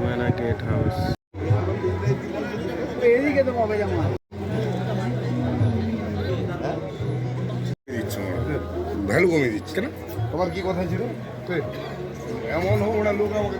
মানা gate house. Value কমিয়ে দিচ্ছে কেন? তোমার কি কথা ছিল? এমন হোক ওরা লোক আমাকে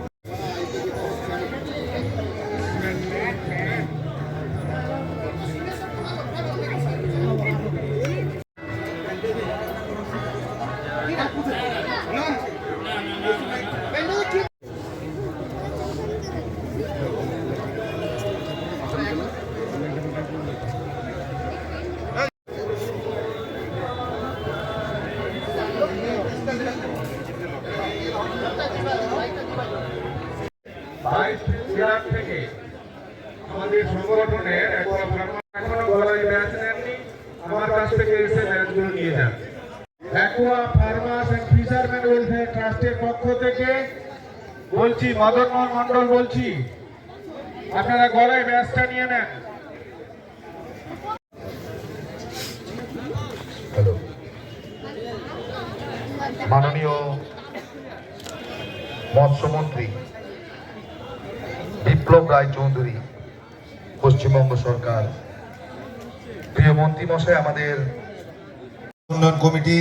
থেকে আমাদের সংগঠনের এখনো গলায় ব্যাচ নেননি, আমার কাছ থেকে এসে ব্যাচগুলো নিয়ে যান। Aqua farmers and fisherman welfare ট্রাস্টের পক্ষ থেকে বলছি, মদন মোহন মন্ডল বলছি, আপনারা গলায় ব্যাচটা নিয়ে নেন। মাননীয় মৎস্যমন্ত্রী বিপ্লব রায় চৌধুরী, পশ্চিমবঙ্গ সরকার, প্রিয় মন্ত্রী মশাই, আমাদের উন্নয়ন কমিটি,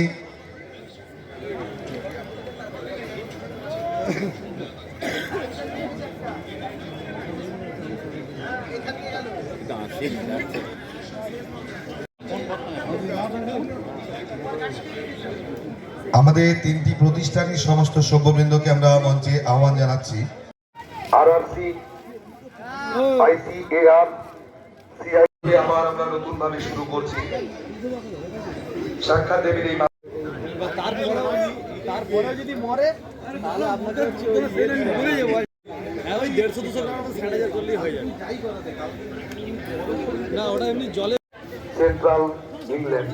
আমাদের তিনটি প্রতিষ্ঠানের সমস্ত সভ্যবৃন্দকে আমরা মঞ্চে আহ্বান জানাচ্ছি। আরআরসি, আইসিএআর, সিআইএ আবার আমরা নতুন ভাবে শুরু করছি। সাক্ষাৎ দেবীর এই তারপরে যদি মরে তাহলে আপনাকে ওই 150-200 টাকা স্যানিটাইজার করলেই হয়ে যাবে। না, ওটা এমনি জলে সেন্ট্রাল ইংল্যান্ড।